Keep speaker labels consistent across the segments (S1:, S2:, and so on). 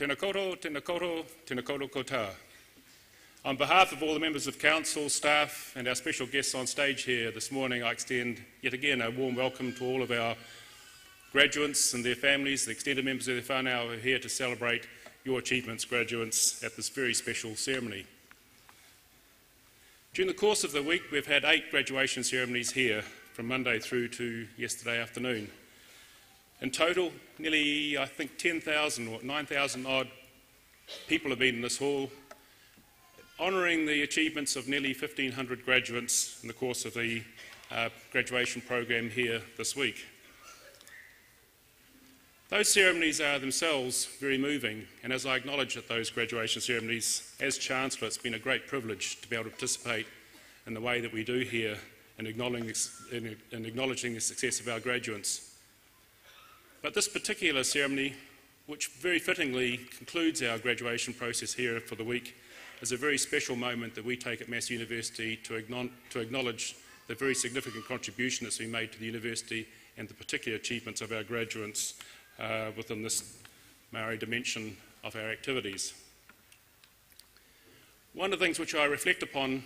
S1: Tēnā koutou, tēnā koutou, tēnā koutou koutou. On behalf of all the members of Council, staff and our special guests on stage here this morning, I extend yet again a warm welcome to all of our graduates and their families, the extended members of their whānau who are here to celebrate your achievements, graduates, at this very special ceremony. During the course of the week, we've had 8 graduation ceremonies here from Monday through to yesterday afternoon. In total, nearly, I think, 10,000 or 9,000 odd people have been in this hall, honouring the achievements of nearly 1,500 graduates in the course of the graduation program here this week. Those ceremonies are themselves very moving, and as I acknowledge at those graduation ceremonies, as Chancellor, it's been a great privilege to be able to participate in the way that we do here in acknowledging the success of our graduates. But this particular ceremony, which very fittingly concludes our graduation process here for the week, is a very special moment that we take at Massey University to acknowledge the very significant contribution that's been made to the university and the particular achievements of our graduates within this Māori dimension of our activities. One of the things which I reflect upon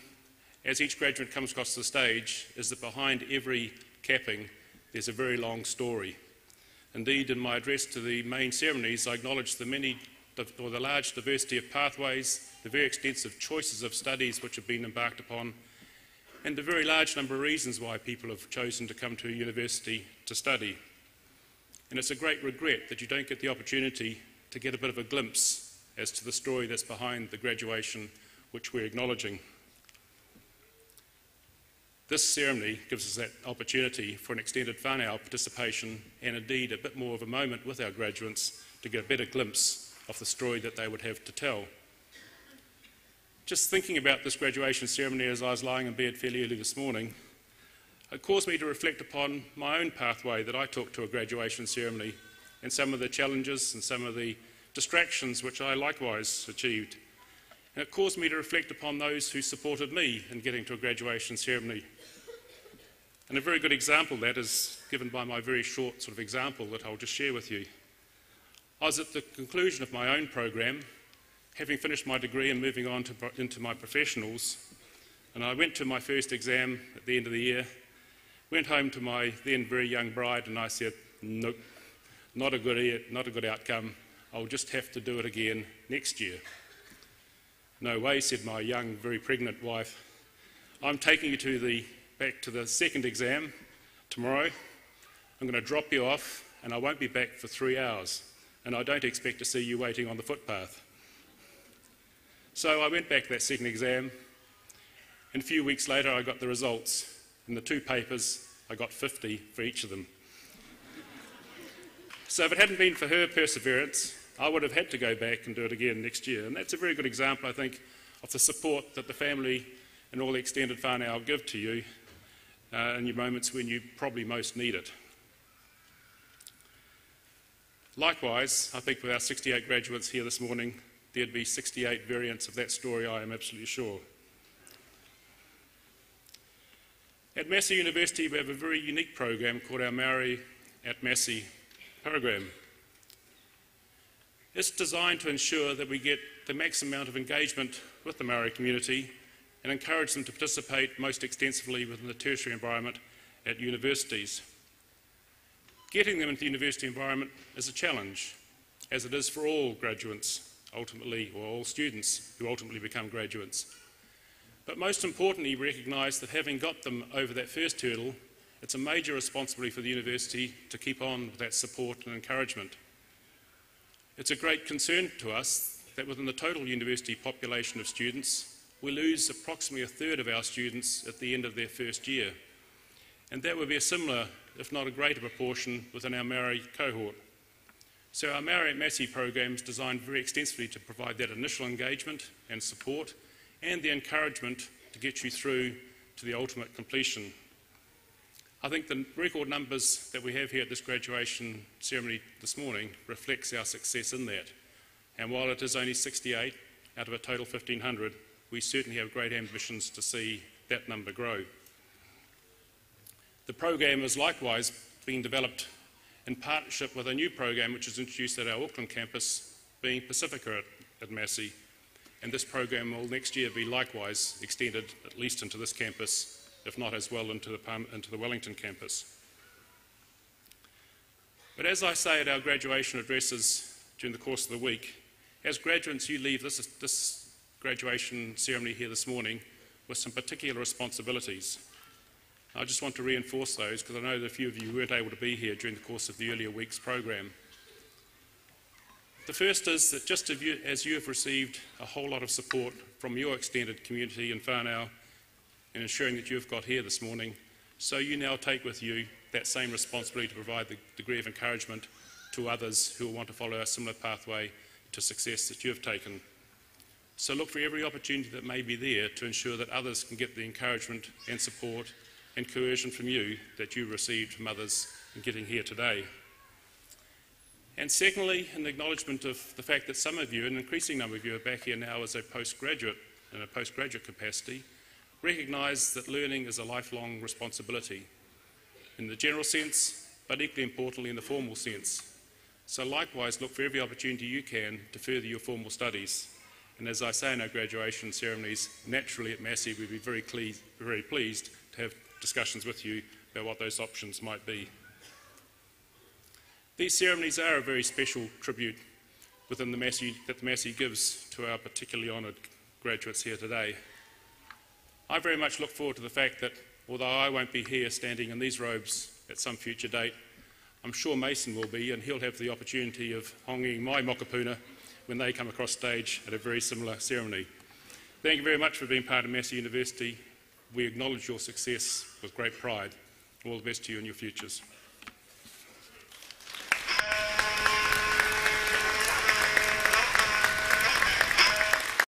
S1: as each graduate comes across the stage is that behind every capping there's a very long story. Indeed, in my address to the main ceremonies, I acknowledge the large diversity of pathways, the very extensive choices of studies which have been embarked upon, and the very large number of reasons why people have chosen to come to a university to study. And it's a great regret that you don't get the opportunity to get a bit of a glimpse as to the story that's behind the graduation which we're acknowledging. This ceremony gives us that opportunity for an extended whānau participation and indeed a bit more of a moment with our graduates to get a better glimpse of the story that they would have to tell. Just thinking about this graduation ceremony as I was lying in bed fairly early this morning, it caused me to reflect upon my own pathway that I took to a graduation ceremony and some of the challenges and some of the distractions which I likewise achieved. And it caused me to reflect upon those who supported me in getting to a graduation ceremony. And a very good example of that is given by my very short sort of example that I'll just share with you. I was at the conclusion of my own program, having finished my degree and moving on into my professionals, and I went to my first exam at the end of the year, went home to my then very young bride and I said, nope, not a good outcome, I'll just have to do it again next year. No way, said my young, very pregnant wife. I'm taking you back to the second exam tomorrow. I'm going to drop you off and I won't be back for 3 hours and I don't expect to see you waiting on the footpath. So I went back to that second exam and a few weeks later I got the results. In the 2 papers I got 50 for each of them. So if it hadn't been for her perseverance, I would have had to go back and do it again next year. And that's a very good example, I think, of the support that the family and all the extended whānau give to you in your moments when you probably most need it. Likewise, I think with our 68 graduates here this morning, there'd be 68 variants of that story, I am absolutely sure. At Massey University, we have a very unique program called our Māori at Massey program. It's designed to ensure that we get the maximum amount of engagement with the Māori community and encourage them to participate most extensively within the tertiary environment at universities. Getting them into the university environment is a challenge, as it is for all graduates ultimately, or all students who ultimately become graduates. But most importantly, recognise that having got them over that first hurdle, it's a major responsibility for the university to keep on with that support and encouragement. It's a great concern to us that within the total university population of students, we lose approximately a third of our students at the end of their first year. And that would be a similar, if not a greater proportion within our Māori cohort. So our Māori at Massey program is designed very extensively to provide that initial engagement and support and the encouragement to get you through to the ultimate completion. I think the record numbers that we have here at this graduation ceremony this morning reflects our success in that. And while it is only 68 out of a total 1,500, we certainly have great ambitions to see that number grow. The program is likewise being developed in partnership with a new program which is introduced at our Auckland campus being Pacifica at Massey, and this program will next year be likewise extended at least into this campus, if not as well into the Wellington campus. But as I say at our graduation addresses during the course of the week, as graduates you leave this graduation ceremony here this morning with some particular responsibilities. I just want to reinforce those because I know that a few of you weren't able to be here during the course of the earlier week's program. The first is that just as you have received a whole lot of support from your extended community in whānau in ensuring that you've got here this morning, so you now take with you that same responsibility to provide the degree of encouragement to others who will want to follow a similar pathway to success that you have taken. So look for every opportunity that may be there to ensure that others can get the encouragement and support and coercion from you that you received from others in getting here today. And secondly, in acknowledgement of the fact that some of you, an increasing number of you, are back here now as a postgraduate, in a postgraduate capacity, recognise that learning is a lifelong responsibility in the general sense, but equally importantly in the formal sense. So likewise, look for every opportunity you can to further your formal studies. And as I say in our graduation ceremonies, naturally at Massey we'd be very pleased to have discussions with you about what those options might be. These ceremonies are a very special tribute within the Massey that the Massey gives to our particularly honoured graduates here today. I very much look forward to the fact that although I won't be here standing in these robes at some future date, I'm sure Mason will be, and he'll have the opportunity of honging my mokopuna when they come across stage at a very similar ceremony. Thank you very much for being part of Massey University. We acknowledge your success with great pride. All the best to you in your futures.